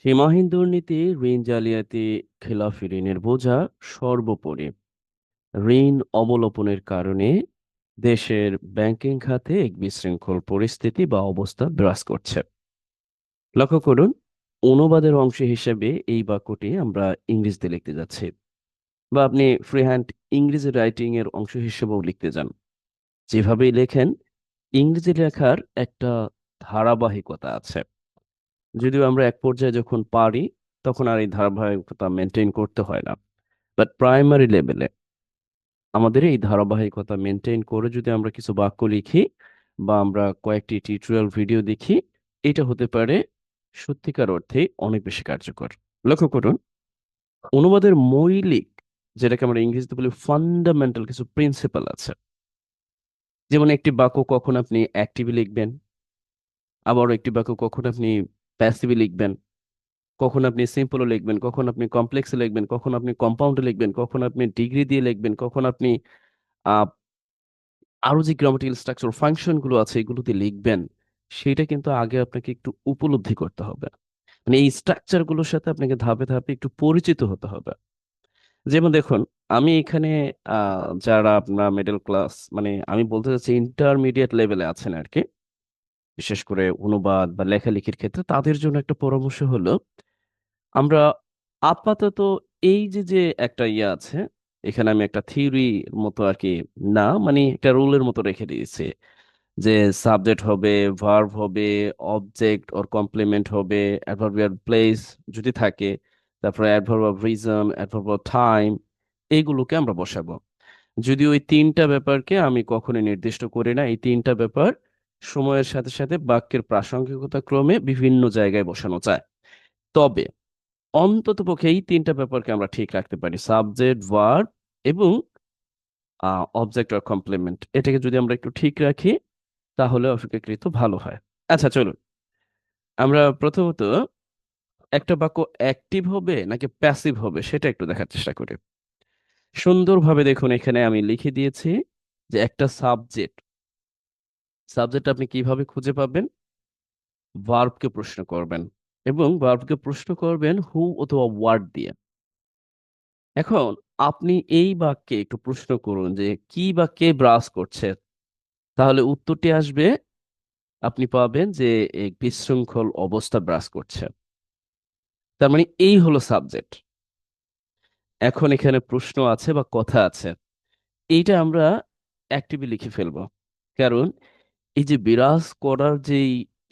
সীমাহীন দুর্নীতি, ঋণ জালিয়াতি, খেলাফি ঋণের বোঝা সর্বোপরি। ঋণ অবলোপনের কারণে দেশের ব্যাংকিং খাতে এক বিশৃঙ্খল পরিস্থিতি বা অবস্থা বিরাজ করছে। লক্ষ্য করুন, অনুবাদের অংশ হিসেবে এই বাক্যটি আমরা ইংরেজিতে লিখতে যাচ্ছি, বা আপনি ফ্রি হ্যান্ড ইংরেজি রাইটিং এর অংশ হিসেবেও লিখতে যান। যেভাবেই লেখেন, ইংরেজি লেখার একটা ধারাবাহিকতা আছে। যদিও আমরা এক পর্যায়ে যখন পারি, তখন আর এই ধারাবাহিকতা মেনটেন করতে হয় না। বাট প্রাইমারি লেভেলে আমাদের এই ধারাবাহিকতা মেনটেন করে যদি আমরা কিছু বাক্য লিখি বা আমরা কয়েকটি টিউটোরিয়াল ভিডিও দেখি, এটা হতে পারে সত্যিকার অর্থে অনেক বেশি কার্যকর। লক্ষ্য করুন, অনুবাদের মৌলিক, যেটাকে আমরা ইংরেজিতে বলি ফান্ডামেন্টাল, কিছু প্রিন্সিপাল আছে। যেমন একটি বাক্য কখন আপনি অ্যাক্টিভে লিখবেন, আবার একটি বাক্য কখন আপনি প্যাসিভে লিখবেন, কখন আপনি সিম্পলও লিখবেন, কখন আপনি কমপ্লেক্সে লিখবেন, কখন আপনি কম্পাউন্ডে লিখবেন, কখন আপনি ডিগ্রি দিয়ে লিখবেন, কখন আপনি আহ, আরো যে গ্রামাটিক্যাল স্ট্রাকচার ফাংশন গুলো আছে এগুলোতে লিখবেন। সেটা কিন্তু আগে আপনাকে একটু উপলব্ধি করতে হবে। মানে এই স্ট্রাকচার গুলোর সাথে আপনাকে ধাপে ধাপে একটু পরিচিত হতে হবে। যেমন দেখুন, আমি এখানে যারা আপনার মিডল ক্লাস, মানে আমি বলতে চাচ্ছি ইন্টারমিডিয়েট লেভেলে আছেন আর কি, বিশেষ করে অনুবাদ বা লেখালেখির ক্ষেত্রে তাদের জন্য একটা পরামর্শ হলো, আমরা আপাতত এই যে যে একটা ইয়ে আছে, এখানে আমি একটা থিওরি মতো আর কি, না মানে একটা রুলের মতো রেখে দিয়েছি, যে সাবজেক্ট হবে, ভার্ব হবে, অবজেক্ট অর কমপ্লিমেন্ট হবে, অ্যাডভার্বিয়াল প্লেস যদি থাকে, তারপরে adverb of reason, adverb of time, এইগুলোকে আমরা বসাবো। যদি ওই তিনটা ব্যাপারকে আমি কখনোই নির্দিষ্ট করি না, এই তিনটা ব্যাপার সময়ের সাথে সাথে বাক্যের প্রাসঙ্গিকতা ক্রমে বিভিন্ন জায়গায় বসানো যায়। তবে অন্ততপক্ষে এই তিনটা ব্যাপারকে আমরা ঠিক রাখতে পারি, সাবজেক্ট, ভার্ব এবং অবজেক্ট অর কমপ্লিমেন্ট। এটাকে যদি আমরা একটু ঠিক রাখি, তাহলে অপেক্ষাকৃত ভালো হয়। আচ্ছা, চলুন আমরা প্রথমত একটা বাক্য অ্যাক্টিভ হবে নাকি প্যাসিভ হবে সেটা একটু দেখার চেষ্টা করি। সুন্দরভাবে দেখুন, এখানে আমি লিখে দিয়েছি যে একটা সাবজেক্ট। সাবজেক্ট আপনি কিভাবে খুঁজে পাবেন? ভার্বকে প্রশ্ন করবেন, এবং ভার্বকে প্রশ্ন করবেন হু অথবা হোয়াট দিয়ে। এখন আপনি এই বাক্যে একটু প্রশ্ন করুন যে কি বা কে ব্রাশ করছে, তাহলে উত্তরটি আসবে, আপনি পাবেন যে এক বিশৃঙ্খল অবস্থা ব্রাশ করছে। তার মানে এই হলো সাবজেক্ট। এখন এখানে প্রশ্ন আছে বা কথা আছে, এইটা আমরা অ্যাক্টিভলি লিখে ফেলবো। কারণ এই যে বিরাজ করার যেই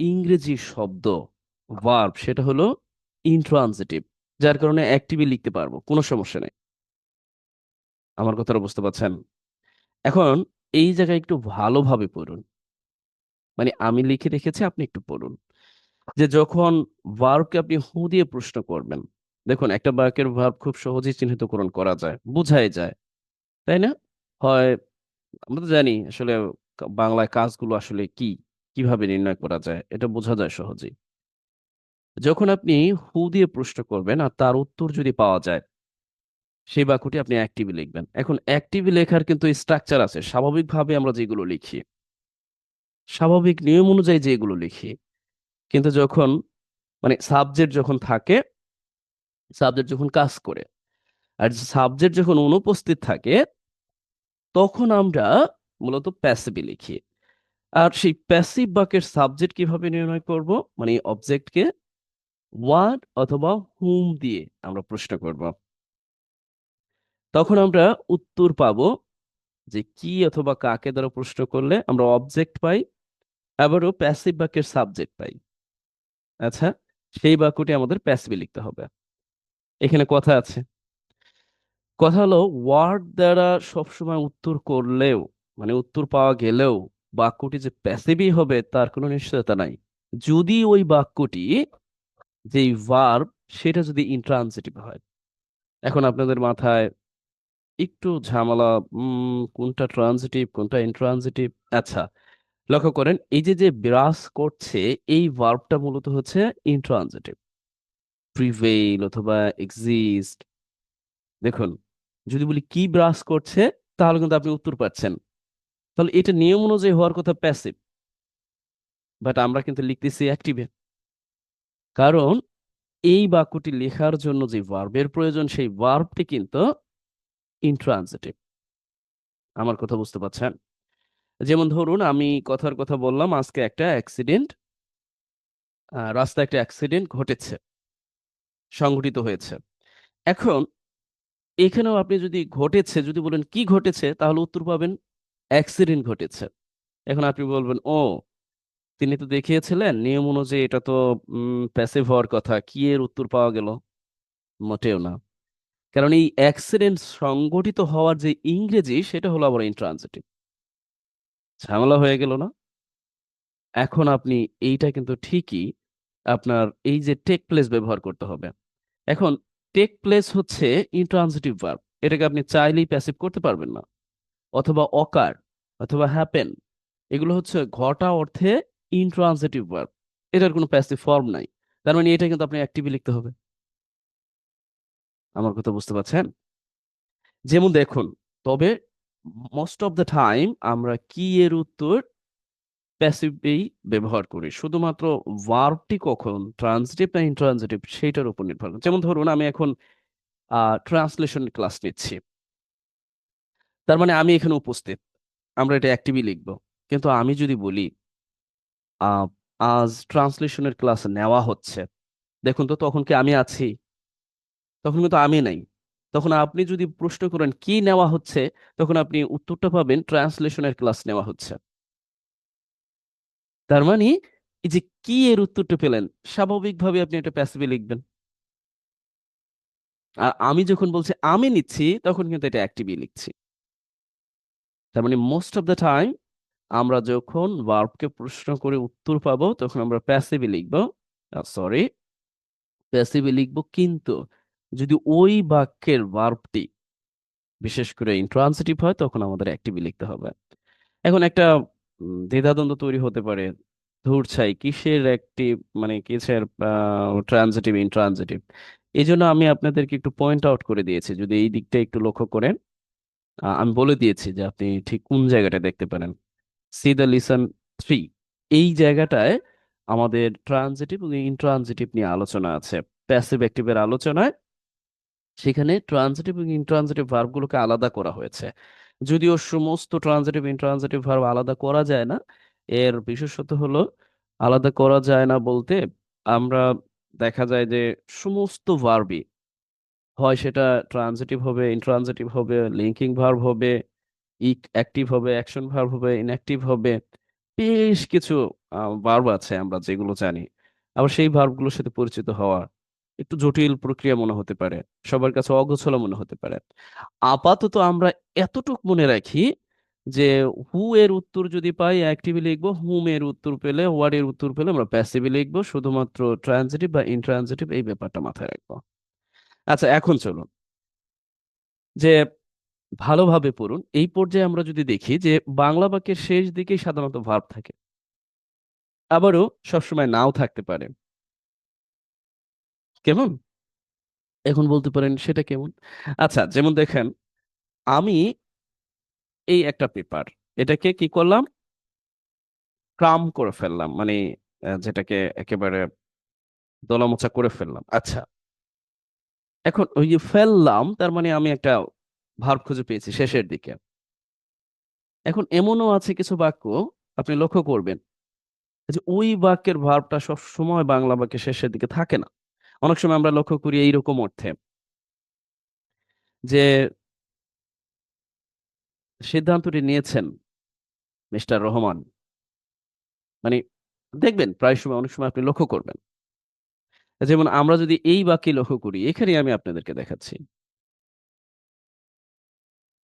ইংরেজি শব্দ ভার্ব, সেটা হলো ইন্ট্রানজিটিভ, যার কারণে অ্যাক্টিভলি লিখতে পারবো, কোনো সমস্যা নেই। আমার কথাটা বুঝতে পারছেন? এখন এই জায়গায় একটু ভালোভাবে পড়ুন, মানে আমি লিখে রেখেছি, আপনি একটু পড়ুন। যে যখন ভার্বকে আপনি হু দিয়ে প্রশ্ন করবেন, দেখুন একটা বাক্যের ভার্ব খুব সহজেই চিহ্নিতকরণ করা যায়, বোঝাই যায়, তাই না? হয়, আমরা তো জানি আসলে বাংলায় কাজগুলো আসলে কি, কিভাবে নির্ণয় করা যায়, এটা বোঝা যায় সহজেই। যখন আপনি হু দিয়ে প্রশ্ন করবেন আর তার উত্তর যদি পাওয়া যায়, সেই বাক্যটি আপনি অ্যাক্টিভে লিখবেন। এখন অ্যাক্টিভে লেখার কিন্তু স্ট্রাকচার আছে, স্বাভাবিকভাবে আমরা যেগুলো লিখি, স্বাভাবিক নিয়ম অনুযায়ী যেগুলো লিখি। কিন্তু যখন, মানে সাবজেক্ট যখন থাকে, সাবজেক্ট যখন কাজ করে, আর সাবজেক্ট যখন অনুপস্থিত থাকে, তখন আমরা মূলত প্যাসিভে লিখি। আর সেই প্যাসিভ বাক্যের সাবজেক্ট কিভাবে নির্ণয় করব? মানে অবজেক্টকে হোয়াট অথবা হুম দিয়ে আমরা প্রশ্ন করব। তখন আমরা উত্তর পাবো যে কি অথবা কাকে দ্বারা প্রশ্ন করলে আমরা অবজেক্ট পাই, আবারও প্যাসিভ বাক্যের সাবজেক্ট পাই। আচ্ছা, সেই বাক্যটি আমাদের প্যাসিভে লিখতে হবে। এখানে কথা আছে, কথা হলো ওয়ার্ড দ্বারা সবসময় উত্তর করলেও, মানে উত্তর পাওয়া গেলেও বাক্যটি যে প্যাসিভই হবে তার কোনো নিশ্চয়তা নাই, যদি ওই বাক্যটি, যেই ভার্ব, সেটা যদি ইন্ট্রান্সিটিভ হয়। এখন আপনাদের মাথায় একটু ঝামেলা, কোনটা ট্রানজিটিভ কোনটা ইন্ট্রানজিটিভ। আচ্ছা, লক্ষ্য করেন, এই যে যে বিরাজ করছে, এই ভার্বটা মূলত হচ্ছে ইন্ট্রানজিটিভ, প্রিভেইল অথবা এক্সিস্ট। দেখুন, যদি বলি কি বিরাজ করছে, তাহলে কিন্তু আপনি উত্তর পাচ্ছেন, তাহলে এটা নিয়ম অনুযায়ী হওয়ার কথা প্যাসিভ, বাট আমরা কিন্তু লিখতেছি অ্যাক্টিভে। কারণ এই বাক্যটি লেখার জন্য যে ভার্বের প্রয়োজন সেই ভার্বটি কিন্তু ইন্ট্রানজিটিভ। আমার কথা বুঝতে পারছেন? যেমন ধরুন আমি কথার কথা বললাম, আজকে একটা অ্যাক্সিডেন্ট, রাস্তায় একটা অ্যাক্সিডেন্ট ঘটেছে, সংঘটিত হয়েছে। এখন এখানেও আপনি যদি ঘটেছে যদি বলেন কি ঘটেছে, তাহলে উত্তর পাবেন অ্যাক্সিডেন্ট ঘটেছে। এখন আপনি বলবেন, ও, তিনি তো দেখিয়েছিলেন নিয়ম অনুযায়ী, এটা তো প্যাসিভ হওয়ার কথা, কি এর উত্তর পাওয়া গেল? মোটেও না। কারণ এই অ্যাক্সিডেন্ট সংঘটিত হওয়ার যে ইংরেজি, সেটা হলো আবার ইন্ট্রানজিটিভ। ঝামেলা হয়ে গেল না? এখন আপনি এইটা কিন্তু ঠিকই আপনার এই যে টেক প্লেস ব্যবহার করতে হবে। এখন টেক প্লেস হচ্ছে ইন্ট্রানজিটিভ ভার্ব, এটাকে আপনি চাইলেই প্যাসিভ করতে পারবেন না। অথবা অকার, অথবা হ্যাপেন, এগুলো হচ্ছে ঘটা অর্থে ইন্ট্রানজিটিভ ভার্ব, এটার কোনো প্যাসিভ ফর্ম নাই। তার মানে এটা কিন্তু আপনি অ্যাক্টিভলি লিখতে হবে। আমার কথা বুঝতে পারছেন? যেমন দেখুন, তবে মোস্ট অফ দ্য টাইম আমরা কি এর উত্তর প্যাসিভেই ব্যবহার করি, শুধুমাত্র ভার্বটি কখন ট্রান্সিটিভ না ইন্ট্রানজিটিভ সেইটার উপর নির্ভর করে। যেমন ধরুন আমি এখন ট্রান্সলেশন ক্লাস নিচ্ছি, তার মানে আমি এখানে উপস্থিত, আমরা এটা অ্যাক্টিভলি লিখবো। কিন্তু আমি যদি বলি আহ, আজ ট্রান্সলেশনের ক্লাস নেওয়া হচ্ছে, দেখুন তো তখন কি আমি আছি? তখন কিন্তু আমি নাই। তখন আপনি যদি প্রশ্ন করেন কি নেওয়া হচ্ছে, তখন আপনি উত্তরটা পাবেন ট্রান্সলেশনের ক্লাস নেওয়া হচ্ছে। তার মানে এই যে কি এর উত্তরটা পেলেন, স্বাভাবিকভাবে আপনি এটা প্যাসিভে লিখবেন। আর আমি যখন বলছি আমি নিচ্ছি, তখন কিন্তু এটা অ্যাক্টিভলি লিখছি। তার মানে মোস্ট অফ দ্য টাইম আমরা যখন ভার্বকে প্রশ্ন করে উত্তর পাবো, তখন আমরা প্যাসিভে লিখবো। সরি, প্যাসিভে লিখবো, কিন্তু যদি ওই বাক্যের ভার্বটি বিশেষ করে ইন্ট্রান্সিটিভ হয়, তখন আমাদের অ্যাক্টিভলি লিখতে হবে। এখন একটা দ্বিধাদ্বন্দ্ব তৈরি হতে পারে, ধুর ছাই কিসের অ্যাক্টিভ, মানে কিসের ট্রানজিটিভ ইন্ট্রানজিটিভ। এই জন্য আমি আপনাদেরকে একটু পয়েন্ট আউট করে দিয়েছি, যদি এই দিকটা একটু লক্ষ্য করেন। আমি বলে দিয়েছি যে আপনি ঠিক কোন জায়গাটা দেখতে পারেন। সি দ্য লিসন 3, এই জায়গাটায় আমাদের ট্রানজিটিভ এবং ইন্ট্রানজিটিভ নিয়ে আলোচনা আছে। প্যাসিভ অ্যাক্টিভের আলোচনায় সেখানে ট্রানজিটিভ এবং ইন্ট্রানজিটিভ ভার্বগুলোকে আলাদা করা হয়েছে। যদিও সমস্ত ট্রানজিটিভ ইন্ট্রানজিটিভ ভার্ব আলাদা করা যায় না, এর বিশেষত হলো আলাদা করা যায় না বলতে আমরা দেখা যায় যে সমস্ত ভার্বই হয় সেটা ট্রানজিটিভ হবে, ইন্ট্রানজিটিভ হবে, লিঙ্কিং ভার্ব হবে, অ্যাক্টিভ হবে, অ্যাকশন ভার্ব হবে, ইনঅ্যাক্টিভ হবে। বেশ কিছু ভার্ব আছে আমরা যেগুলো জানি। আবার সেই ভার্বগুলোর সাথে পরিচিত হওয়া একটু জটিল প্রক্রিয়া মনে হতে পারে, সবার কাছে অগোছালো মনে হতে পারে। আপাতত আমরা এতটুক মনে রাখি যে হু এর উত্তর যদি পাই অ্যাক্টিভলি লিখবো, হুম এর উত্তর পেলে, হোয়াট এর উত্তর পেলে আমরা প্যাসিভলি লিখবো, শুধুমাত্র ট্রানজিটিভ বা ইন্ট্রানজিটিভ এই ব্যাপারটা মাথায় রাখবো। আচ্ছা, এখন চলুন যে ভালোভাবে পড়ুন। এই পর্যায়ে আমরা যদি দেখি যে বাংলা বাক্যের শেষ দিকেই সাধারণত ভার্ব থাকে, আবারও সবসময় নাও থাকতে পারে। কেমন? এখন বলতে পারেন সেটা কেমন? আচ্ছা, যেমন দেখেন, আমি এই একটা পেপার, এটাকে কি করলাম, ক্রাম করে ফেললাম, মানে যেটাকে একেবারে দলামোচা করে ফেললাম। আচ্ছা, এখন ওই যে ফেললাম, তার মানে আমি একটা ভার্ব খুঁজে পেয়েছি শেষের দিকে। এখন এমনও আছে কিছু বাক্য, আপনি লক্ষ্য করবেন যে ওই বাক্যের ভার্বটা সব সময় বাংলা বাক্যের শেষের দিকে থাকে না। অনেক সময় আমরা লক্ষ্য করি এইরকম অর্থে যে সিদ্ধান্তটি নিয়েছেন মিস্টার রহমান, মানে দেখবেন প্রায় সময়, অনেক সময় আপনি লক্ষ্য করবেন। যেমন আমরা যদি এই বাক্যে লক্ষ্য করি, এখানে আমি আপনাদেরকে দেখাচ্ছি,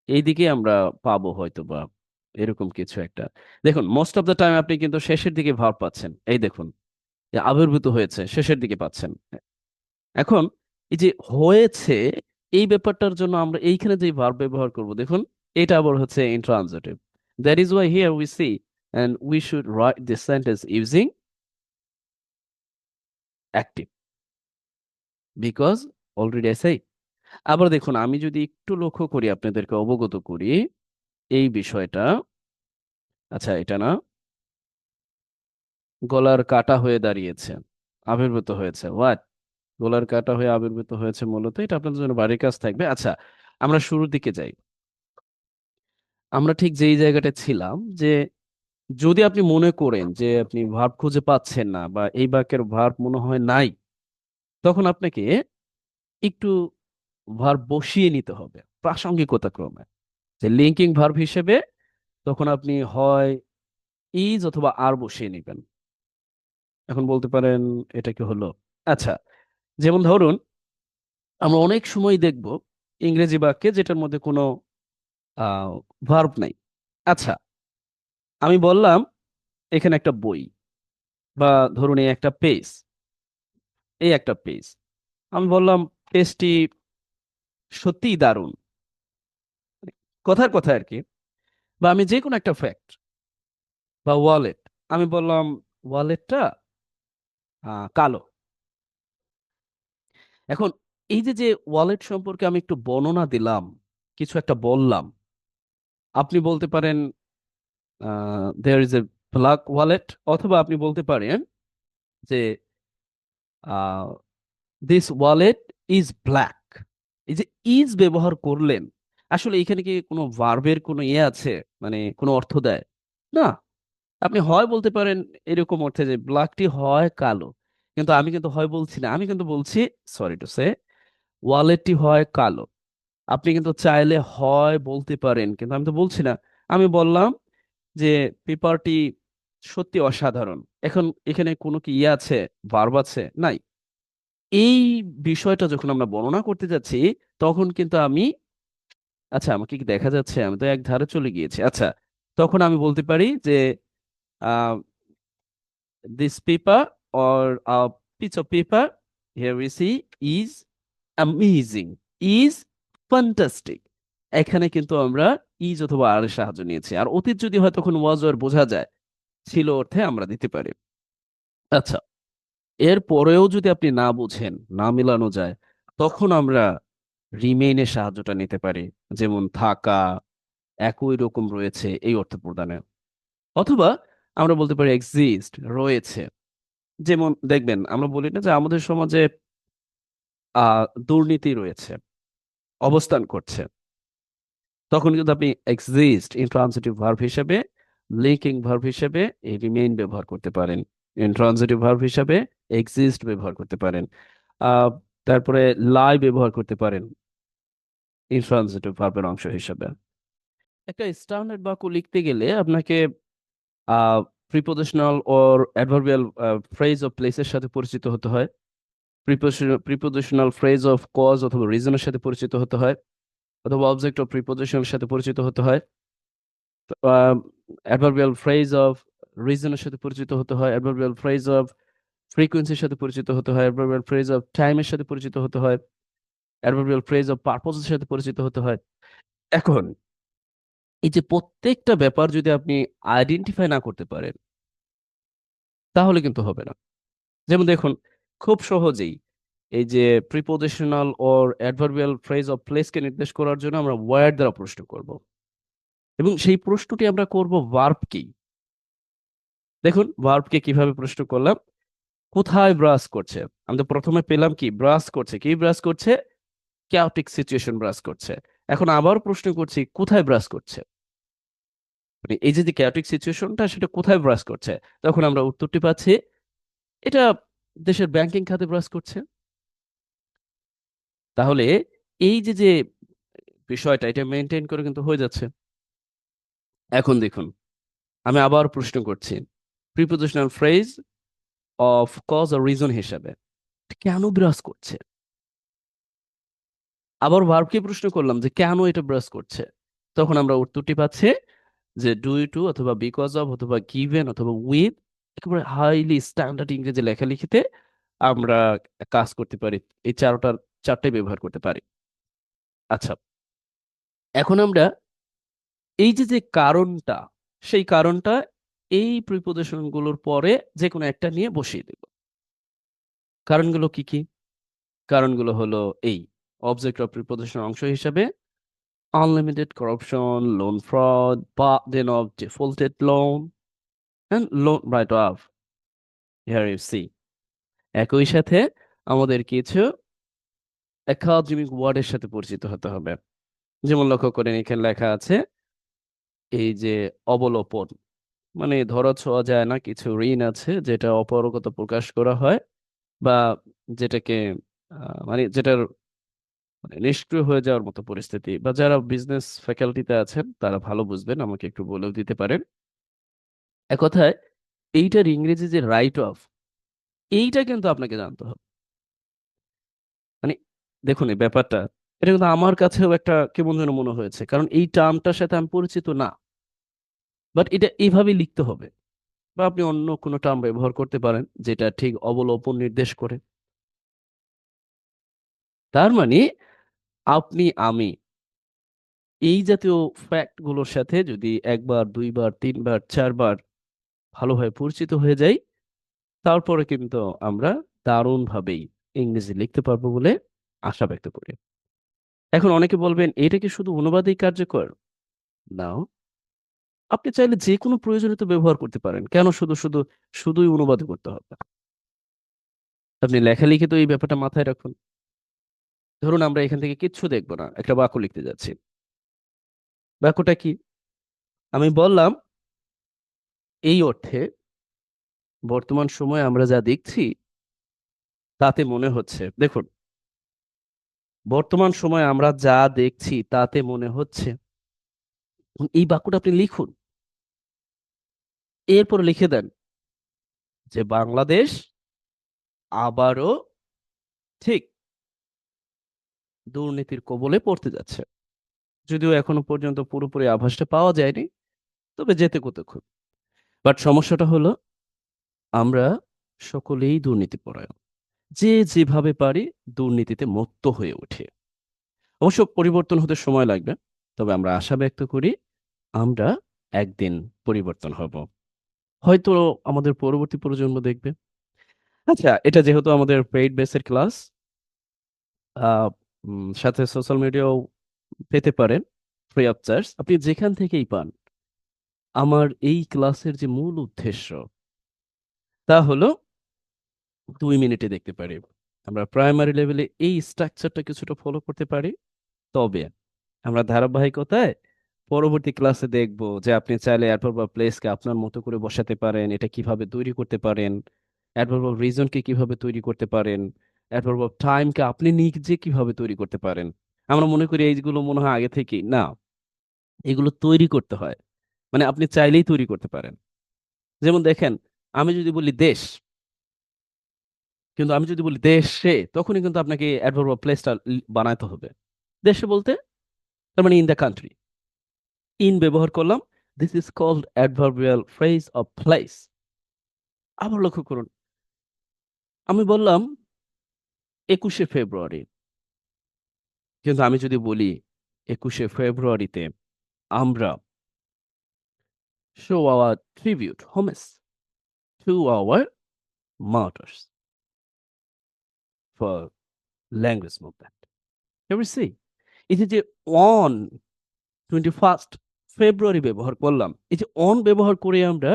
এইদিকে আমরা পাবো হয়তো বা এরকম কিছু একটা। দেখুন, মোস্ট অফ দ্য টাইম আপনি কিন্তু শেষের দিকে ভার্ব পাচ্ছেন, এই দেখুন, যে আবির্ভূত হয়েছে শেষের দিকে পাচ্ছেন। এখন এই যে হয়েছে, এই ব্যাপারটার জন্য আমরা এইখানে যে ভার্ব ব্যবহার করব, দেখুন, এটা আবার হচ্ছে intransitive. That is why here we see and we should write this sentence using active, because already I say. আবার দেখুন, আমি যদি একটু লক্ষ্য করি, আপনাদেরকে অবগত করি এই বিষয়টা। আচ্ছা, এটা না, গলার কাটা হয়ে দাঁড়িয়েছে, আবির্ভূত হয়েছে, হোয়াট? গোলার কাটা হয়ে আবির্ভূত হয়েছে মূলত, এটা আপনাদের জন্য বাড়ির কাজ থাকবে। আচ্ছা, আমরা শুরুর দিকে যাই। আমরা ঠিক যেই জায়গাটা ছিলাম, যে যদি আপনি মনে করেন যে আপনি ভার্ব খুঁজে পাচ্ছেন না বা এই বাক্যের ভার্ব মনে হয় নাই, তখন আপনাকে একটু ভার্ব বসিয়ে নিতে হবে প্রাসঙ্গিকতা ক্রমে। যে লিঙ্কিং ভার্ব হিসেবে তখন আপনি হয় ইজ অথবা আর বসিয়ে নেবেন। এখন বলতে পারেন এটা কি হলো? আচ্ছা, যেমন ধরুন আমরা অনেক সময় দেখব ইংরেজি বাক্যে যেটার মধ্যে কোনো ভার্ব নাই। আচ্ছা, আমি বললাম এখানে একটা বই, বা ধরুন এই একটা পেজ, এই একটা পেজ, আমি বললাম পেজটি সত্যিই দারুণ, কথার কথা আর কি। বা আমি যে কোনো একটা ফ্যাক্ট, বা ওয়ালেট, আমি বললাম ওয়ালেটটা কালো। এখন এই যে যে ওয়ালেট সম্পর্কে আমি একটু বর্ণনা দিলাম, কিছু একটা বললাম, আপনি বলতে পারেন there is a black wallet, অথবা আপনি বলতে পারেন যে দিস ওয়ালেট ইজ ব্ল্যাক। এই যে ইজ ব্যবহার করলেন, আসলে এখানে কি কোনো ভার্বের কোনো ইয়ে আছে, মানে কোনো অর্থ দেয় না। আপনি হয় বলতে পারেন এরকম অর্থে যে ব্ল্যাকটি হয় কালো, কিন্তু আমি কিন্তু হয় বলছি না, আমি কিন্তু বলছি, সরি টু সে, ওয়ালেটটি হয় কালো। আপনি কিন্তু চাইলে হয় বলতে পারেন, কিন্তু আমি তো বলছি না। আমি বললাম যে পেপারটি সত্যি অসাধারণ। এখন এখানে কোনো কি ইয়ে আছে, ভার্ব আছে? নাই। এই বিষয়টা যখন আমরা বর্ণনা করতে যাচ্ছি, তখন কিন্তু আমি, আচ্ছা আমাকে কি দেখা যাচ্ছে? আমি তো এক ধারে চলে গিয়েছি। আচ্ছা, তখন আমি বলতে পারি যে this paper or piece of paper here we C is amazing, is fantastic. এখানে কিন্তু আমরা ইজ অথবা আর এর সাহায্য নিয়েছি। আর অতীত যদি হয় তখন ওয়াজ ওয়ার বোঝা যায়, ছিল অর্থে আমরা দিতে পারি। আচ্ছা, এর পরেও যদি আপনি না বুঝেন, না মেলানো যায়, তখন আমরা রিমেইনের সাহায্যটা নিতে পারি। যেমন থাকা, একই রকম রয়েছে এই অর্থ প্রদানে। অথবা আমরা বলতে পারি এক্সিস্ট, রয়েছে। যেমন দেখবেন আমরা বলি না যে আমাদের সমাজে দুর্নীতি রয়েছে, অবস্থান করছে, তখন কিন্তু আপনি এক্সিস্ট ইন্ট্রান্সিটিভ ভার্ব হিসেবে, লিঙ্কিং ভার্ব হিসেবে এই রিমেইন ব্যবহার করতে পারেন। ইন্ট্রান্সিটিভ ভার্ব হিসেবে এক্সিস্ট ব্যবহার করতে পারেন। আহ তারপরে লাই ব্যবহার করতে পারেন ইন্ট্রান্সিটিভ ভার্বের অংশ হিসেবে। একটা স্ট্যান্ডার্ড বাক্য লিখতে গেলে আপনাকে prepositional or adverbial phrase of প্লেসের সাথে পরিচিত হতে হয়। প্রিপোজিশনাল ফ্রেজ অফ কজ অথবা রিজনের সাথে পরিচিত হতে হয়, অথবা অবজেক্ট অফ প্রিপোজিশনের সাথে পরিচিত হতে হয়। অ্যাডভার্বিয়াল ফ্রেজ অফ রিজনের সাথে পরিচিত হতে হয়, অ্যাডভার্বিয়াল ফ্রেজ অফ ফ্রিকোয়েন্সির সাথে পরিচিত হতে হয়, অ্যাডভার্বিয়াল ফ্রেজ অফ টাইমের সাথে পরিচিত হতে হয়, অ্যাডভার্বিয়াল ফ্রেজ অফ পারপোজের সাথে পরিচিত হতে হয়। এখন এই যে প্রত্যেকটা ব্যাপার যদি আপনি আইডেন্টিফাই না করতে পারেন, তাহলে কিন্তু হবে না। যেমন দেখুন, খুব সহজেই এই যে prepositional or adverbial phrase of প্লেসকে নির্দেশ করার জন্য আমরা ওয়ার্ড দ্বারা প্রশ্ন করব, এবং সেই প্রশ্নটি আমরা করব ভার্ব কি। দেখুন ভার্বকে কিভাবে প্রশ্ন করলাম, কোথায় ব্রাশ করছে। আমরা প্রথমে পেলাম কি ব্রাশ করছে, কি ব্রাশ করছে, ক্যাওটিক সিচুয়েশন ব্রাশ করছে। এখন আবার প্রশ্ন করছি কোথায় ব্রাশ করছে, মানে এই যে যে ক্যাওটিক সিচুয়েশনটা সেটা কোথায় ব্রাশ করছে। তখন আমরা উত্তরটি পাচ্ছি, এটা দেশের ব্যাংকিং খাতে ব্রাশ করছে। তাহলে এই যে যে বিষয়টা, এটা মেনটেন করে কিন্তু হয়ে যাচ্ছে। এখন দেখুন, আমি আবার প্রশ্ন করছি prepositional phrase of cause or reason হিসাবে, কেন ব্রাশ করছে। আবার ভার্বকে প্রশ্ন করলাম যে কেন এটা ব্রাশ করছে। তখন আমরা উত্তরটি পাচ্ছি যে ডু টু অথবা বিকজ অফ অথবা গিভেন অথবা উইথ। একেবারে হাইলি স্ট্যান্ডার্ড ইংরেজি লেখালেখিতে আমরা কাজ করতে পারি, এই চারটাই ব্যবহার করতে পারি। আচ্ছা, এখন আমরা এই যে যে কারণটা, সেই কারণটা এই প্রিপোজিশন গুলোর পরে যে কোনো একটা নিয়ে বসিয়ে দেব। কারণগুলো কি কি? কারণগুলো হলো এই অবজেক্ট অফ প্রিপোজিশন অংশ হিসাবে unlimited corruption, loan fraud, burden of defaulted loan and loan write off, here you see. একই সাথে আমাদের কিছু একাডেমিক ওয়ার্ডের সাথে পরিচিত হতে হবে। যেমন লক্ষ্য করেন এখানে লেখা আছে এই যে অবলোপন, মানে ধরা ছোঁয়া যায় না কিছু ঋণ আছে যেটা অপারগতা প্রকাশ করা হয়, বা যেটাকে মানে যেটার মানে নিষ্ক্রিয় হয়ে যাওয়ার মতো পরিস্থিতি, বা যারা বিজনেস ফ্যাকাল্টিতে আছেন তারা ভালো বুঝবেন, আমাকে একটু বলেও দিতে পারেন। এক কথায় এইটার ইংরেজি যে রাইট অফ, এইটা কিন্তু আপনাকে জানতে হবে। মানে দেখুন এই ব্যাপারটা, এটা কিন্তু আমার কাছেও একটা কেমন যেন মনে হয়েছে, কারণ এই টার্মটার সাথে আমি পরিচিত না, বাট এটা এইভাবেই লিখতে হবে। বা আপনি অন্য কোনো টার্ম ব্যবহার করতে পারেন যেটা ঠিক অবলোপন নির্দেশ করে। তার মানে আপনি আমি এই জাতীয় ফ্যাক্ট গুলোর সাথে যদি একবার দুইবার তিনবার চারবার ভালোভাবে পরিচিত হয়ে যাই, তারপরে কিন্তু আমরা দারুণভাবেই ইংরেজি লিখতে পারবো বলে আশা ব্যক্ত করি। এখন অনেকে বলবেন এটা কি শুধু অনুবাদেই কার্যকর? নাও, আপনি চাইলে যে কোনো প্রয়োজনীয়তা ব্যবহার করতে পারেন, কেন শুধু শুধু শুধুই অনুবাদ করতে হবে? আপনি লেখালেখি তো এই ব্যাপারটা মাথায় রাখুন। ধরুন আমরা এখান থেকে কিচ্ছু দেখবো না, একটা বাক্য লিখতে যাচ্ছি। বাক্যটা কি? আমি বললাম এই অর্থে বর্তমান সময়ে আমরা যা দেখছি তাতে মনে হচ্ছে, দেখুন, বর্তমান সময়ে আমরা যা দেখছি তাতে মনে হচ্ছে, এই বাক্যটা আপনি লিখুন, এরপর লিখে দেন যে বাংলাদেশ আবারও ঠিক দুর্নীতির কবলে পড়তে যাচ্ছে। যদিও এখনো পর্যন্ত পুরোপুরি আভাসটা পাওয়া যায়নি, তবে যেতে কতক্ষণ। বাট সমস্যাটা হলো আমরা সকলেই দুর্নীতিপরায়ণ, যে যেভাবে পারি দুর্নীতিতে মত্ত হয়ে ওঠে। অবশ্য পরিবর্তন হতে সময় লাগবে, তবে আমরা আশা ব্যক্ত করি আমরা একদিন পরিবর্তন হব, হয়তো আমাদের পরবর্তী প্রজন্ম দেখবে। আচ্ছা, এটা যেহেতু আমাদের পেইড বেসের ক্লাস, আহ সাথে সোশ্যাল মিডিয়াও পেতে পারেন ফ্রি অফ চার্জ, আপনি যেখান থেকেই পান। আমার এই ক্লাসের যে মূল উদ্দেশ্য তা হলো 2 মিনিটে দেখতে পারি আমরা প্রাইমারি লেভেলে এই স্ট্রাকচারটা কিছুটা ফলো করতে পারি, তবে আমরা ধারাবাহিকতায় পরবর্তী ক্লাসে দেখব যে আপনি চাইলে অ্যাডভার্ব অফ প্লেসকে আপনার মতো করে বসাতে পারেন, এটা কিভাবে তৈরি করতে পারেন, অ্যাডভার্ব অফ রিজনকে কিভাবে তৈরি করতে পারেন, অ্যাডভার্ব অফ টাইমকে আপনি নিজে কিভাবে তৈরি করতে পারেন। আমরা মনে করি এইগুলো মনে হয় আগে থেকেই না, এগুলো তৈরি করতে হয়। মানে আপনি চাইলেই তৈরি করতে পারেন। যেমন দেখেন, আমি যদি বলি দেশ, কিন্তু আমি যদি বলি দেশে, তখনই কিন্তু আপনাকে অ্যাডভার্ব অফ প্লেসটা বানাতে হবে। দেশে বলতে তার মানে ইন দ্য কান্ট্রি, ইন ব্যবহার করলাম, this is called adverbial phrase of place. আবার লক্ষ্য করুন, আমি বললাম 21শে ফেব্রুয়ারি, কিন্তু আমি যদি বলি 21শে ফেব্রুয়ারিতে আমরা show our tribute homage to our martyrs for language movement. Can we see? এই যে যে অন 21st ফেব্রুয়ারি ব্যবহার করলাম, এই যে অন ব্যবহার করে আমরা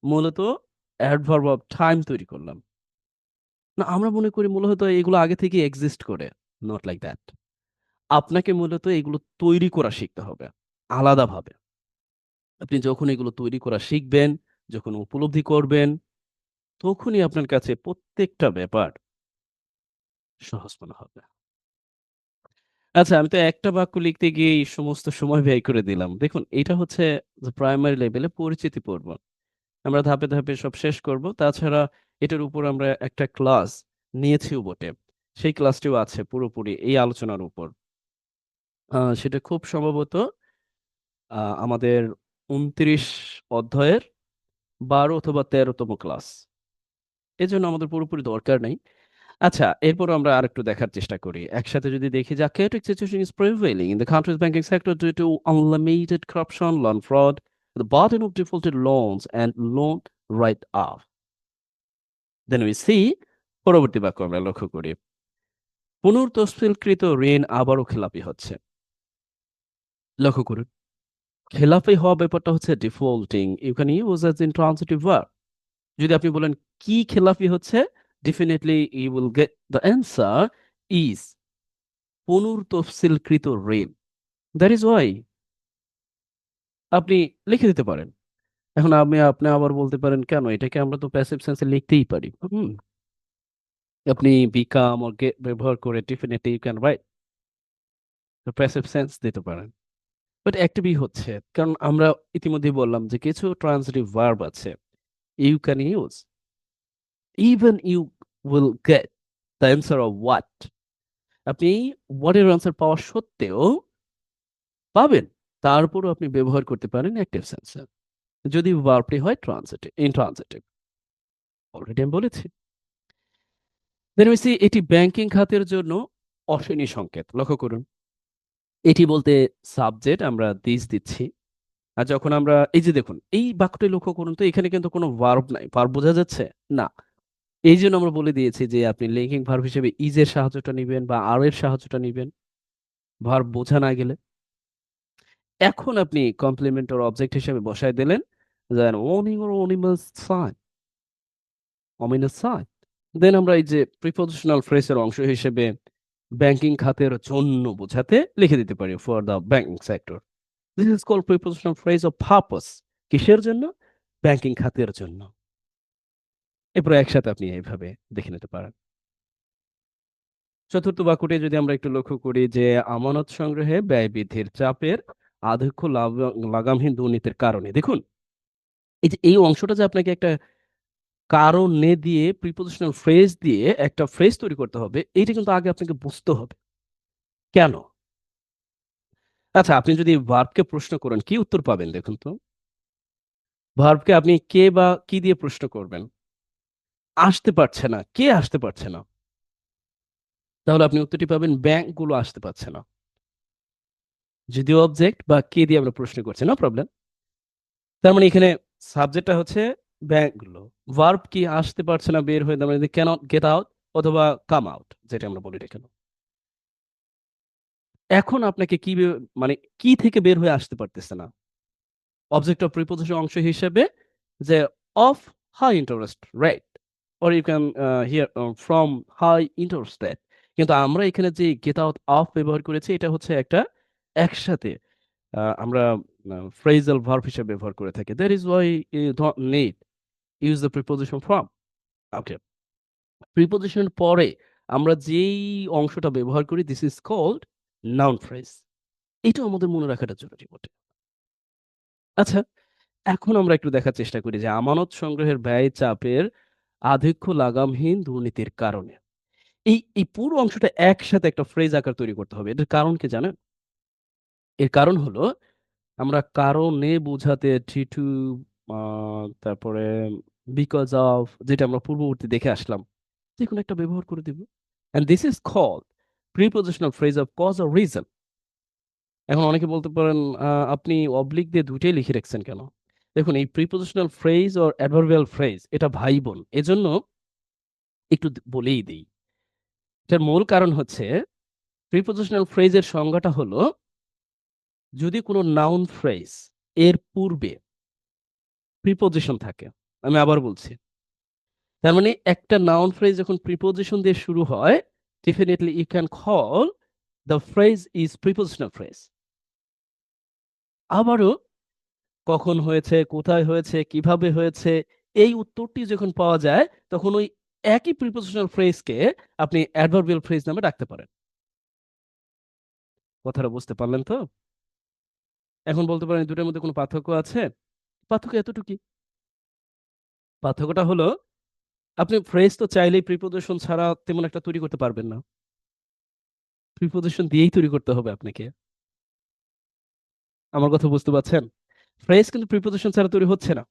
মূলত অ্যাডভার্ব অফ টাইম তৈরি করলাম। না, আমরা মনে করি মূলত এগুলো আগে থেকে এক্সিস্ট করে। Not like that. আপনাকে মূলত এগুলো তৈরি করা শিখতে হবে আলাদাভাবে। আপনি যখন এগুলো তৈরি করা শিখবেন, যখন উপলব্ধি করবেন, তখনই আপনার কাছে প্রত্যেকটা ব্যাপার সহজ মনে হবে। আচ্ছা, আমি তো একটা বাক্য লিখতে গিয়েই সমস্ত সময় ব্যয় করে দিলাম। দেখুন, এটা হচ্ছে যে প্রাইমারি লেভেলে পরিচিতি পর্ব। আমরা ধাপে ধাপে সব শেষ করব। তাছাড়া এটার উপর আমরা একটা ক্লাস নিয়েছিও বটে। সেই ক্লাসটিও আছে পুরোপুরি এই আলোচনার উপর। সেটা খুব সম্ভবত আমাদের ২৯ অধ্যায়ের ১২ অথবা ১৩তম ক্লাস। এজন্য আমাদের পুরোপুরি দরকার নেই। আচ্ছা, এরপর আমরা আরেকটু দেখার চেষ্টা করি। একসাথে যদি দেখি যে chaotic situation is prevailing in the country's banking sector due to unlimited corruption, loan fraud, the burden of defaulted loans and loan write-off. Then we see পরবর্তী বাক্য আমরা লক্ষ্য করি। পুনর্তফসিলকৃত ঋণ আবারও খেলাপি হচ্ছে। লক্ষ্য করুন, খেলাপি হওয়া ব্যাপারটা হচ্ছে ডিফল্টিং। You can use as intransitive verb. যদি আপনি বলেন কি খেলাপি হচ্ছে? definitely you will get the answer is পুনর্তফসিলকৃত ঋণ। দ্যাট ইজ ওয়াই আপনি লিখে দিতে পারেন। এখন আপনি আবার বলতে পারেন কেন এটাকে আমরা তো প্যাসিভ সেন্সে লিখতেই পারি। আপনি বিকাম or get ব্যবহার করে definitely you can write the passive sense দিতে পারেন। বাট একটা হচ্ছে কারণ আমরা ইতিমধ্যেই বললাম যে কিছু ট্রান্সিটিভ ভার্ব আছে you can use even you will get the answer of what. আপনি হোয়াটের আনসার পাওয়া সত্ত্বেও পাবেন, তারপরও আপনি ব্যবহার করতে পারেন অ্যাক্টিভ সেন্সে যদি ভার্বটি হয় ট্রান্সিটিভ ইনট্রান্সিটিভ। অলরেডি আমি বলেছি। দেন we see এটি ব্যাংকিং খাতের জন্য অশনি সংকেত। লক্ষ্য করুন এটি বলতে সাবজেক্ট আমরা দিস দিচ্ছি। আর যখন আমরা এই যে দেখুন এই বাক্যটি লক্ষ্য করুন তো এখানে কিন্তু কোনো ভার্ব নাই। ভার্ব বোঝা যাচ্ছে? না। এইজন্য আমরা বলে দিয়েছি যে আপনি লিঙ্কিং ভার্ব হিসেবে ইজ এর সাহায্যটা নিবেন বা আর এর সাহায্যটা নিবেন ভার্ব বোঝা না গেলে। এখন আপনি কমপ্লিমেন্ট অর অবজেক্ট হিসেবে বসায় দিলেন দেন ওয়ার্নিং অর অনিমাস সাইন অমিনাস সাইন। দেন আমরা এই যে প্রিপোজিশনাল ফ্রেজের অংশ হিসেবে ব্যাংকিং খাতের জন্য বোঝাতে লিখে দিতে পারি for the banking sector. This is called prepositional phrase of purpose. কিসের জন্য? ব্যাংকিং খাতের জন্য। এরপর একসাথে আপনি এইভাবে দেখে নিতে পারেন। চতুর্থ বাক্যটি যদি আমরা একটু লক্ষ্য করি যে আমানত সংগ্রহে ব্যয় বৃদ্ধির চাপের আধিক্য লাগামহীন দুর্নীতির কারণে। দেখুন এই যে এই অংশটা যে আপনাকে একটা কারণে দিয়ে প্রিপোজিশনাল ফ্রেজ দিয়ে একটা ফ্রেজ তৈরি করতে হবে এইটা কিন্তু আগে আপনাকে বুঝতে হবে কেন। আচ্ছা আপনি যদি ভার্বকে প্রশ্ন করেন কি উত্তর পাবেন দেখুন তো। ভার্বকে আপনি কে বা কি দিয়ে প্রশ্ন করবেন? আসতে পারছে না। কে আসতে পারছে না? তাহলে আপনি উত্তরটি পাবেন ব্যাংকগুলো আসতে পারছে না। যদিও অবজেক্ট বা কে দিয়ে আমরা প্রশ্ন করছি নো প্রবলেম। তার মানে এখানে সাবজেক্টটা হচ্ছে ব্যাংকগুলো। ভার্ব কি আসতে পারছে না বের হয়ে, তার মানে ক্যানট গেট আউট অথবা কাম আউট যেটা আমরা বলি না কেন। এখন আপনাকে মানে কি থেকে বের হয়ে আসতে পারতেছে না? অবজেক্ট অফ প্রিপোজিশন অংশ হিসেবে যে of high interest rate or you can hear from high interest rate. কিন্তু আমরা এখানে যে গেট আউট অফ ব্যবহার করেছি এটা হচ্ছে একটা একসাথে আমরা ফ্রেজাল ভার্ব হিসেবে ব্যবহার করে থাকি। That is why you don't need use the preposition from. Okay, preposition পরে আমরা যেই অংশটা ব্যবহার করি this is called noun phrase. এটা আমাদের মনে রাখাটা জরুরি বটে। আচ্ছা এখন আমরা একটু দেখার চেষ্টা করি যে আমানত সংগ্রহের ব্যয় চাপের আধিক্য লাগামহীন দুর্নীতির কারণে। এই পুরো অংশটা একসাথে একটা ফ্রেজ আকার তৈরি করতে হবে। এটার কারণ কি জানেন? এর কারণ হলো আমরা কারণে বোঝাতে টু তারপরে বিকজ অফ যেটা আমরা পূর্ববর্তী দেখে আসলাম যেকোনো একটা ব্যবহার করে দিব। And this is called prepositional phrase of cause or reason. এখন অনেকে বলতে পারেন আপনি অবলিক দিয়ে দুইটাই লিখে রাখছেন কেন? দেখুন এই prepositional phrase or adverbial phrase এটা ভাই বোন। এজন্য একটু বলেই দেই। এটার মূল কারণ হচ্ছে প্রিপোজিশনাল ফ্রেজের সংজ্ঞাটা হলো যদি কোনো নাউন ফ্রেজ এর পূর্বে প্রিপোজিশন থাকে। আমি আবার বলছি। তার মানে একটা নাউন ফ্রেজ যখন প্রিপোজিশন দিয়ে শুরু হয় definitely you can call the phrase is prepositional phrase. আবারও কখন হয়েছে, কোথায় হয়েছে, কিভাবে হয়েছে এই উত্তরটি যখন পাওয়া যায় তখন ওই একই প্রিপোজিশনাল ফ্রেজকে আপনি অ্যাডভার্বিয়াল ফ্রেজ নামে ডাকতে পারেন। কথাটা বুঝতে পারলেন তো? এখন বলতে পারেন এই দুটোর মধ্যে কোনো পার্থক্য আছে? পার্থক্য এতটুকুই। পার্থক্যটা হলো আপনি ফ্রেজ তো চাইলেই প্রিপোজিশন ছাড়া তেমন একটা তৈরি করতে পারবেন না। প্রিপোজিশন দিয়েই তৈরি করতে হবে আপনাকে। আমার কথা বুঝতে পারছেন? ফ্রেজ কিন্তু প্রিপোজিশন ছাড়া তৈরি হচ্ছে না।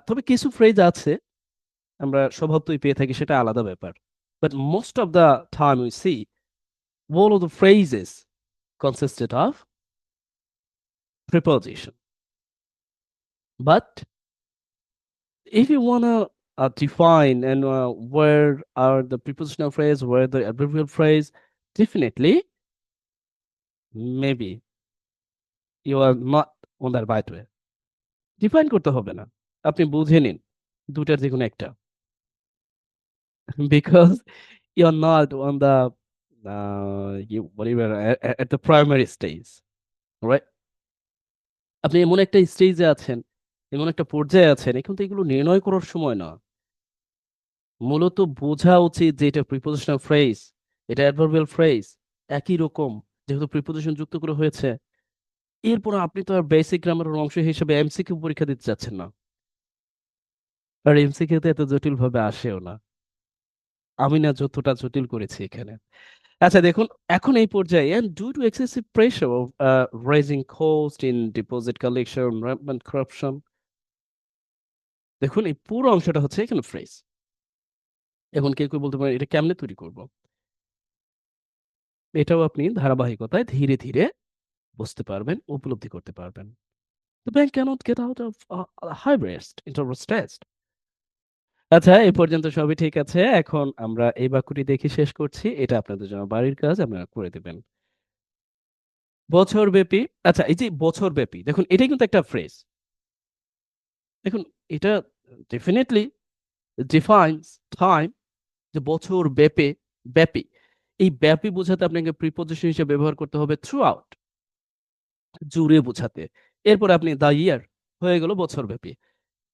তবে কিছু ফ্রেজ আছে আমরা স্বভাবতই পেয়ে থাকি সেটা আলাদা ব্যাপার। But most of the time we see all of the phrases consisted of preposition. But if you wanna define and where are the prepositional phrase, where the adverbial phrase, definitely, maybe you are not on the right way. Define করতে হবে না। আপনি বুঝে নিন দুটার যেকোনো একটা। because you're not on the you whatever at the primary stage, right? আপনি এমন একটা স্টেজে আছেন, এমন একটা পর্যায়ে আছেন, এখন তো এগুলো নির্ণয় করার সময় না। মূলত বোঝা উচিত যে এটা প্রিপোজিশনাল ফ্রেজ, এটা অ্যাডভার্বিয়াল ফ্রেজ, একই রকম, যেহেতু প্রিপোজিশন যুক্ত করে হয়েছে। এরপর আপনি তো আর বেসিক গ্রামারের অংশ হিসেবে এমসিকিউ পরীক্ষা দিতে যাচ্ছেন না। আর এমসিকিউ তে এত জটিল ভাবে আসেও না। আমি না যতটা জটিল করেছি এখানে। আচ্ছা দেখুন, এখন এই পর্যায়ে and due to excessive pressure of raising cost in deposit collection, rampant corruption, দেখুন এই পুরো অংশটা হচ্ছে এখানে ফ্রেজ। এখন কেউ কেউ বলতে পারেন এটা কেমনে তৈরি করব? এটাও আপনি ধারাবাহিকতায় ধীরে ধীরে বুঝতে পারবেন, উপলব্ধি করতে পারবেন। The bank cannot get out of high rest, interest test. আচ্ছা, এই পর্যন্ত সবই ঠিক আছে। এখন আমরা এই বাক্যটি দেখে শেষ করছি। এটা আপনাদের জন্য বাড়ির কাজ, আপনারা করে দিবেন। বছরব্যাপী, আচ্ছা এই যে বছরব্যাপী, দেখুন এটাই কিন্তু একটা ফ্রেজ। দেখুন এটা ডেফিনিটলি ডিফাইন্স টাইম, যে বছর ব্যাপী, ব্যাপী। এই ব্যাপী বোঝাতে আপনাকে প্রিপোজিশন হিসেবে ব্যবহার করতে হবে থ্রু আউট, জুড়ে বোঝাতে। এরপর আপনি দ্য ইয়ার হয়ে গেল বছরব্যাপী।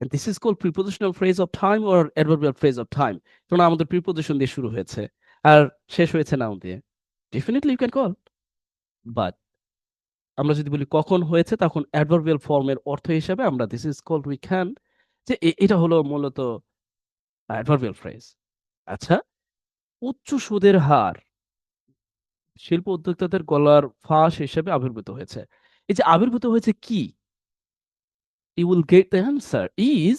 And this is called prepositional phrase of time or adverbial phrase of time. কারণ আমাদের প্রিপোজিশন দিয়ে শুরু হয়েছে আর শেষ হয়েছে নাউন দিয়ে। Definitely you can call, but আমরা যদি বলি কখন হয়েছে, তখন অ্যাডভার্বিয়াল ফর্মের অর্থ হিসেবে আমরা this is called we can, যে এটা হলো মূলত অ্যাডভার্বিয়াল ফ্রেজ। আচ্ছা, উচ্চ সুদের হার শিল্প উদ্যোক্তাদের গলার ফাঁস হিসেবে আবির্ভূত হয়েছে। এই যে আবির্ভূত হয়েছে কি, you will get the answer is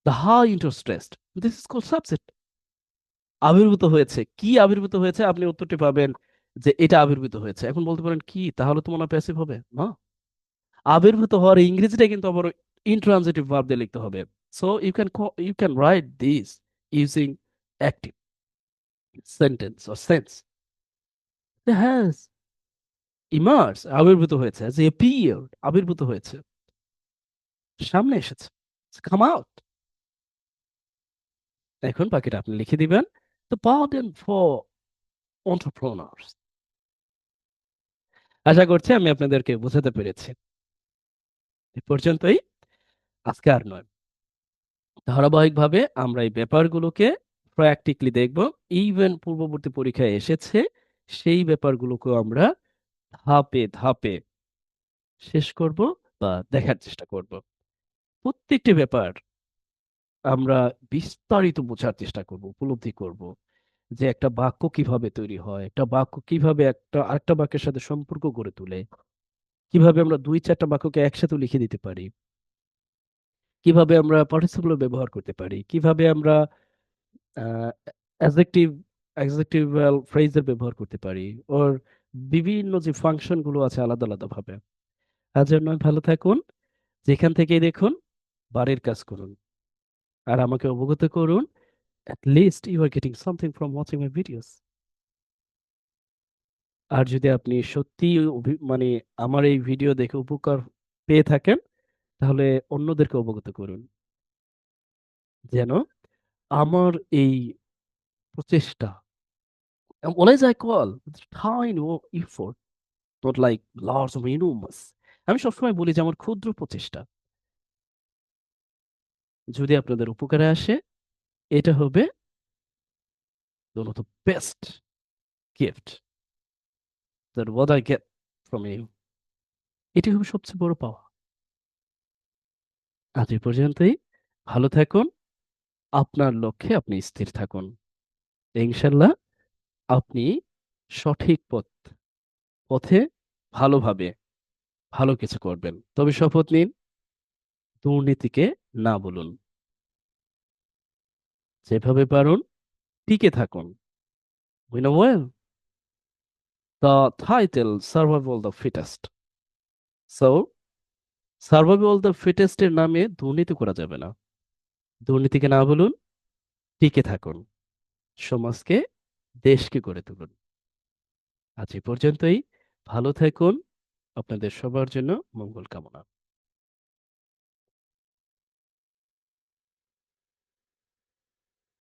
the high interest rate, this is called subject. আবির্ভূত হয়েছে কি, আবির্ভূত হয়েছে, আপনি উত্তরটি পাবেন যে এটা আবির্ভূত হয়েছে। এখন বলতে পারেন কি, তাহলে তো মনে হয় প্যাসিভ হবে না। আবির্ভূত হওয়ার ইংরেজিটা কিন্তু আবার ইনট্রানজিটিভ ভার্ব দিয়ে লিখতে হবে। So you can write this using active sentence or sense. Has emerged, আবির্ভূত হয়েছে, যে অ্যাপিয়ার্ড, আবির্ভূত হয়েছে, সামনে এসেছে, কাম আউট। এখন বাকিটা আপনি লিখে দিবেন। The burden for entrepreneurs. আশা করছি আমি আপনাদেরকে বোঝাতে পেরেছি। এ পর্যন্তই, আজকে আর নয়। ধারাবাহিকভাবে আমরা এই ব্যাপারগুলোকে প্র্যাকটিক্যালি দেখব। ইভেন পূর্ববর্তী পরীক্ষায় এসেছে, সেই ব্যাপারগুলোকেও আমরা ধাপে ধাপে শেষ করব বা দেখার চেষ্টা করব। প্রত্যেকটি ব্যাপার আমরা বিস্তারিত বোঝার চেষ্টা করব, উপলব্ধি করব যে একটা বাক্য কিভাবে তৈরি হয়, একটা বাক্য কিভাবে একটা আরেকটা বাক্যের সাথে সম্পর্ক গড়ে তোলে, কিভাবে আমরা ২-৪টা বাক্যকে একসাথে লিখে দিতে পারি, কিভাবে আমরা পার্টিসিপল ব্যবহার করতে পারি, কিভাবে আমরা অ্যাডজেক্টিভ অ্যাডজেক্টিভাল ফ্রেজের ব্যবহার করতে পারি, ওর বিভিন্ন যে ফাংশন গুলো আছে আলাদা আলাদা ভাবে। আজ নয়, ভালো থাকুন, যেখান থেকেই দেখুন বাড়ির কাজ করুন, আর আমাকে অবগত করুন। At least you are getting something from watching my videos. আর যদি আপনি সত্যি মানে আমার এই ভিডিও দেখে উপকার পেয়ে থাকেন, তাহলে অন্যদেরকে অবগত করুন, যেন আমার এই প্রচেষ্টা, always I call tiny effort, not like large or enormous. আমি সবসময় বলি যে আমার ক্ষুদ্র প্রচেষ্টা যদি আপনাদের উপকারে আসে, এটা হবে one of the best gift that what I get from you. এটি হবে সবচেয়ে বড় পাওয়া। আজ এই পর্যন্তই। ভালো থাকুন, আপনার লক্ষ্যে আপনি স্থির থাকুন। ইনশাল্লাহ আপনি সঠিক পথে ভালোভাবে ভালো কিছু করবেন। তবে শপথ নিন, দুর্নীতিকে না বলুন। যেভাবে পারুন টিকে থাকুন। We know well the title Survival the Fittest. So Survival the Fittest এর নামে দুর্নীতি করা যাবে না। দুর্নীতিকে না বলুন, টিকে থাকুন। সমাজকে, দেশকে গড়ে তুলুন। আজ এই পর্যন্তই। ভালো থাকুন। আপনাদের সবার জন্য মঙ্গল কামনা।